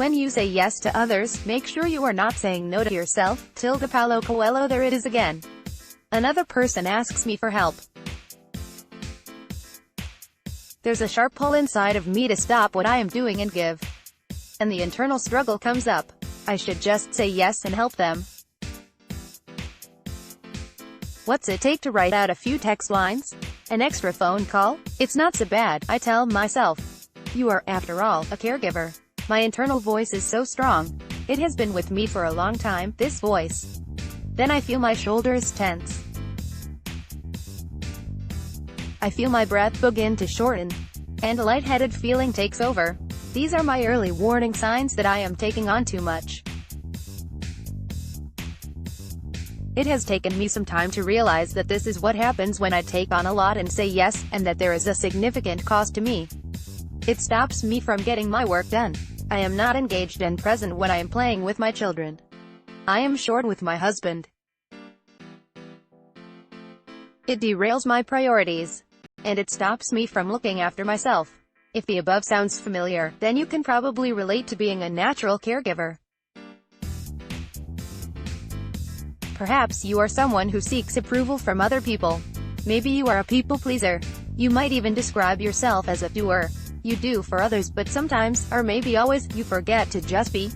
When you say yes to others, make sure you are not saying no to yourself. Paulo Coelho There it is again. Another person asks me for help. There's a sharp pull inside of me to stop what I am doing and give. And the internal struggle comes up. I should just say yes and help them. What's it take to write out a few text lines? An extra phone call? It's not so bad, I tell myself. You are, after all, a caregiver. My internal voice is so strong. It has been with me for a long time, this voice. Then I feel my shoulders tense. I feel my breath begin to shorten. And a lightheaded feeling takes over. These are my early warning signs that I am taking on too much. It has taken me some time to realize that this is what happens when I take on a lot and say yes, and that there is a significant cost to me. It stops me from getting my work done. I am not engaged and present when I am playing with my children. I am short with my husband. It derails my priorities. And it stops me from looking after myself. If the above sounds familiar, then you can probably relate to being a natural caregiver. Perhaps you are someone who seeks approval from other people. Maybe you are a people pleaser. You might even describe yourself as a doer. You do for others, but sometimes, or maybe always, you forget to just be.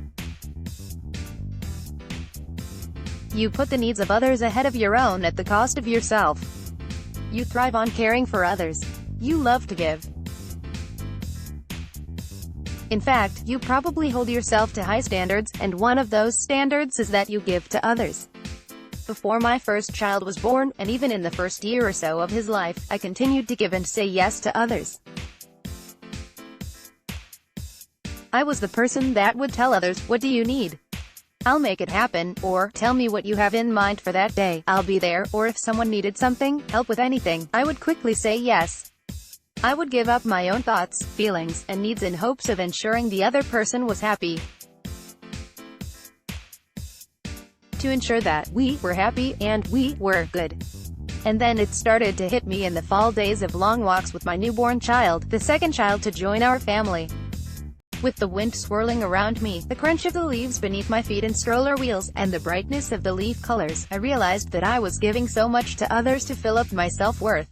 You put the needs of others ahead of your own at the cost of yourself. You thrive on caring for others. You love to give. In fact, you probably hold yourself to high standards, and one of those standards is that you give to others. Before my first child was born, and even in the first year or so of his life, I continued to give and say yes to others. I was the person that would tell others, "What do you need? I'll make it happen," or, "Tell me what you have in mind for that day, I'll be there," or if someone needed something, help with anything, I would quickly say yes. I would give up my own thoughts, feelings, and needs in hopes of ensuring the other person was happy. To ensure that we were happy, and we were good. And then it started to hit me in the fall days of long walks with my newborn child, the second child to join our family. With the wind swirling around me, the crunch of the leaves beneath my feet and stroller wheels, and the brightness of the leaf colors, I realized that I was giving so much to others to fill up my self-worth.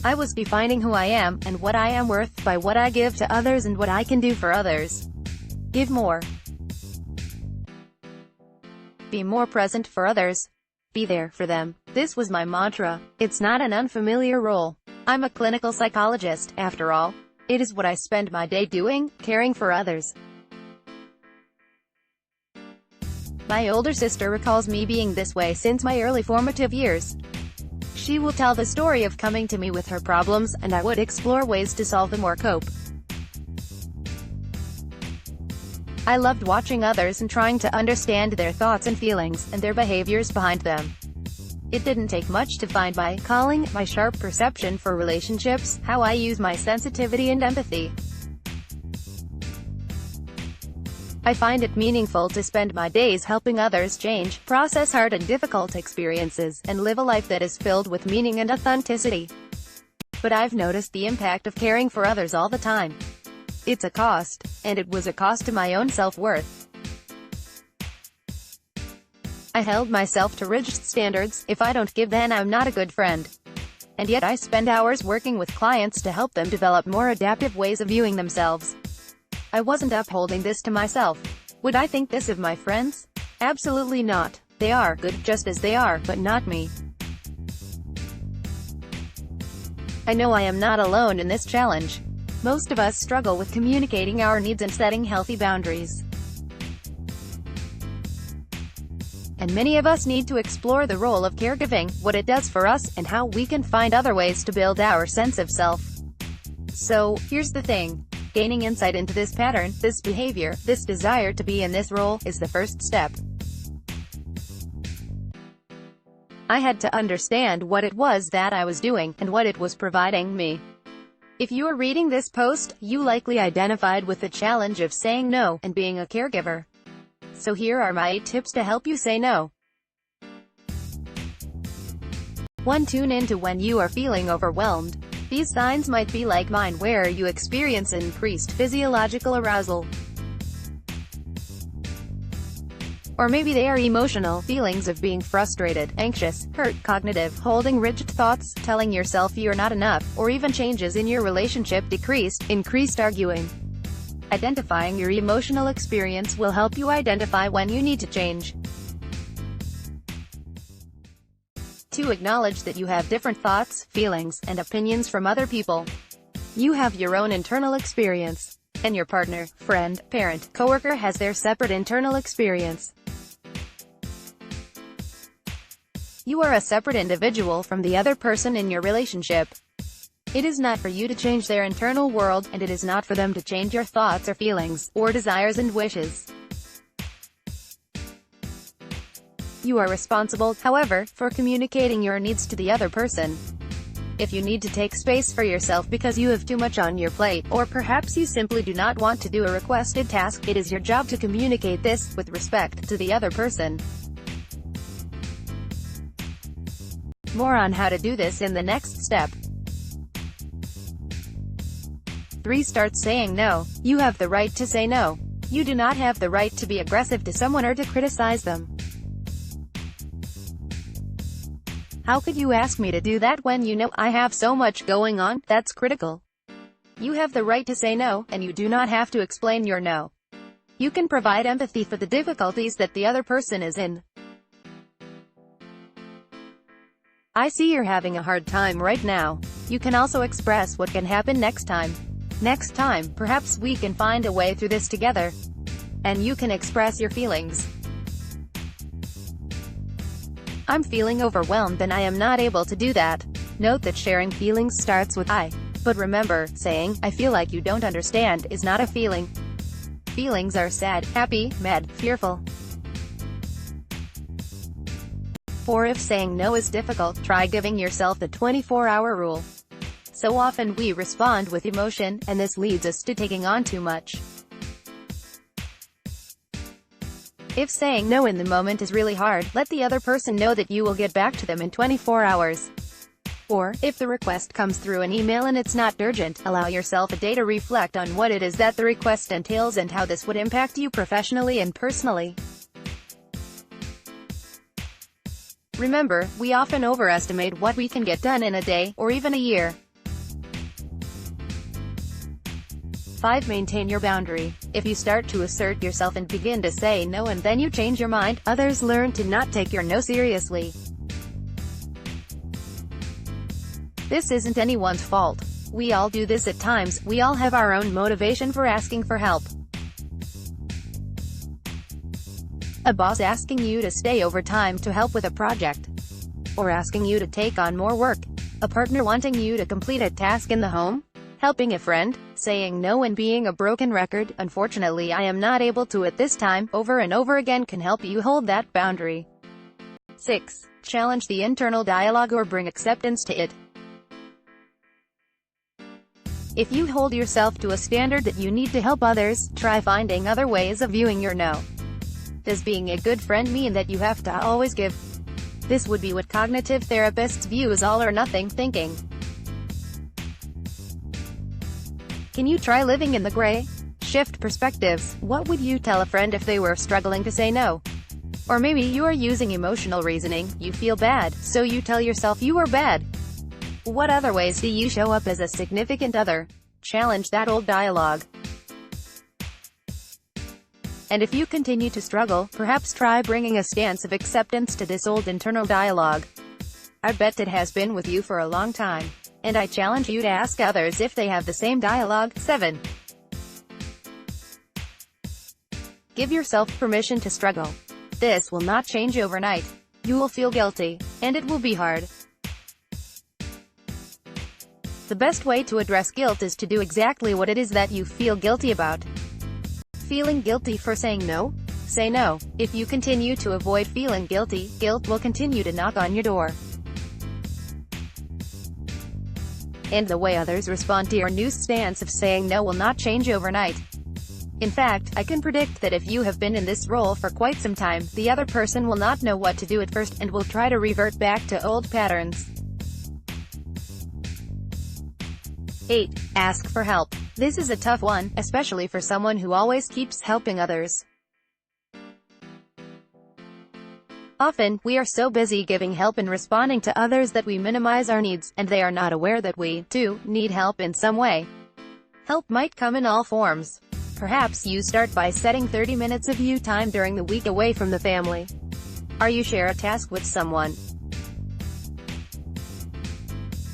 I was defining who I am, and what I am worth, by what I give to others and what I can do for others. Give more. Be more present for others. Be there for them. This was my mantra. It's not an unfamiliar role. I'm a clinical psychologist, after all. It is what I spend my day doing, caring for others. My older sister recalls me being this way since my early formative years. She will tell the story of coming to me with her problems, and I would explore ways to solve them or cope. I loved watching others and trying to understand their thoughts and feelings, and their behaviors behind them. It didn't take much to find my calling, my sharp perception for relationships, how I use my sensitivity and empathy. I find it meaningful to spend my days helping others change, process hard and difficult experiences, and live a life that is filled with meaning and authenticity. But I've noticed the impact of caring for others all the time. It's a cost, and it was a cost to my own self-worth. I held myself to rigid standards. If I don't give, then I'm not a good friend. And yet I spend hours working with clients to help them develop more adaptive ways of viewing themselves. I wasn't upholding this to myself. Would I think this of my friends? Absolutely not. They are good just as they are, but not me. I know I am not alone in this challenge. Most of us struggle with communicating our needs and setting healthy boundaries. And many of us need to explore the role of caregiving, what it does for us, and how we can find other ways to build our sense of self. So, here's the thing. Gaining insight into this pattern, this behavior, this desire to be in this role, is the first step. I had to understand what it was that I was doing, and what it was providing me. If you are reading this post, you likely identified with the challenge of saying no, and being a caregiver. So here are my 8 tips to help you say no. 1. Tune into when you are feeling overwhelmed. These signs might be like mine, where you experience increased physiological arousal. Or maybe they are emotional feelings of being frustrated, anxious, hurt, cognitive, holding rigid thoughts, telling yourself you're not enough, or even changes in your relationship, increased arguing. Identifying your emotional experience will help you identify when you need to change. 2. Acknowledge that you have different thoughts, feelings, and opinions from other people. You have your own internal experience, and your partner, friend, parent, coworker has their separate internal experience. You are a separate individual from the other person in your relationship. It is not for you to change their internal world, and it is not for them to change your thoughts or feelings, or desires and wishes. You are responsible, however, for communicating your needs to the other person. If you need to take space for yourself because you have too much on your plate, or perhaps you simply do not want to do a requested task, it is your job to communicate this, with respect, to the other person. More on how to do this in the next step. 3. Start saying no. You have the right to say no. You do not have the right to be aggressive to someone or to criticize them. How could you ask me to do that when you know I have so much going on? That's critical. You have the right to say no, and you do not have to explain your no. You can provide empathy for the difficulties that the other person is in. I see you're having a hard time right now. You can also express what can happen next time. Next time, perhaps we can find a way through this together. And you can express your feelings. I'm feeling overwhelmed and I am not able to do that. Note that sharing feelings starts with I. But remember, saying, I feel like you don't understand, is not a feeling. Feelings are sad, happy, mad, fearful. 4. If saying no is difficult, try giving yourself the 24-hour rule. So often we respond with emotion, and this leads us to taking on too much. If saying no in the moment is really hard, let the other person know that you will get back to them in 24 hours. Or, if the request comes through an email and it's not urgent, allow yourself a day to reflect on what it is that the request entails and how this would impact you professionally and personally. Remember, we often overestimate what we can get done in a day, or even a year. 5. Maintain your boundary. If you start to assert yourself and begin to say no and then you change your mind, others learn to not take your no seriously. This isn't anyone's fault. We all do this at times, we all have our own motivation for asking for help. A boss asking you to stay overtime to help with a project. Or asking you to take on more work. A partner wanting you to complete a task in the home. Helping a friend, saying no and being a broken record, unfortunately I am not able to at this time, over and over again can help you hold that boundary. 6. Challenge the internal dialogue or bring acceptance to it. If you hold yourself to a standard that you need to help others, try finding other ways of viewing your no. Does being a good friend mean that you have to always give? This would be what cognitive therapists view as all or nothing thinking. Can you try living in the gray? Shift perspectives. What would you tell a friend if they were struggling to say no? Or maybe you are using emotional reasoning. You feel bad, so you tell yourself you are bad. What other ways do you show up as a significant other? Challenge that old dialogue. And if you continue to struggle, perhaps try bringing a stance of acceptance to this old internal dialogue. I bet it has been with you for a long time. And I challenge you to ask others if they have the same dialogue. 7. Give yourself permission to struggle. This will not change overnight. You will feel guilty, and it will be hard. The best way to address guilt is to do exactly what it is that you feel guilty about. Feeling guilty for saying no? Say no. If you continue to avoid feeling guilty, guilt will continue to knock on your door. And the way others respond to your new stance of saying no will not change overnight. In fact, I can predict that if you have been in this role for quite some time, the other person will not know what to do at first, and will try to revert back to old patterns. 8. Ask for help. This is a tough one, especially for someone who always keeps helping others. Often, we are so busy giving help and responding to others that we minimize our needs, and they are not aware that we, too, need help in some way. Help might come in all forms. Perhaps you start by setting 30 minutes of you time during the week away from the family. Or you share a task with someone.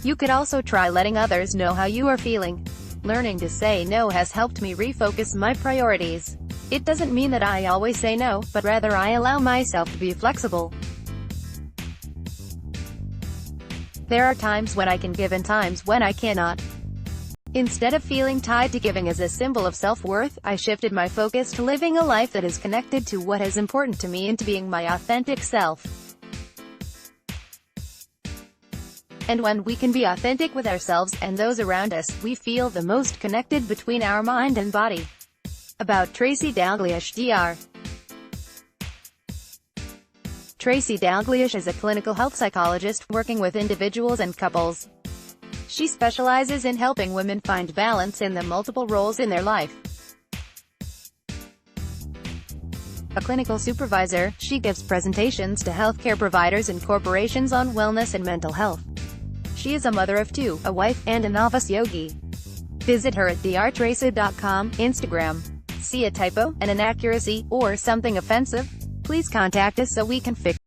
You could also try letting others know how you are feeling. Learning to say no has helped me refocus my priorities. It doesn't mean that I always say no, but rather I allow myself to be flexible. There are times when I can give and times when I cannot. Instead of feeling tied to giving as a symbol of self-worth, I shifted my focus to living a life that is connected to what is important to me and to being my authentic self. And when we can be authentic with ourselves and those around us, we feel the most connected between our mind and body. About Tracy Dalglish Dr. Tracy Dalglish is a clinical health psychologist working with individuals and couples. She specializes in helping women find balance in the multiple roles in their life. A clinical supervisor, she gives presentations to healthcare providers and corporations on wellness and mental health. She is a mother of 2, a wife, and a novice yogi. Visit her at drtracy.com, Instagram. See a typo, an inaccuracy, or something offensive? Please contact us so we can fix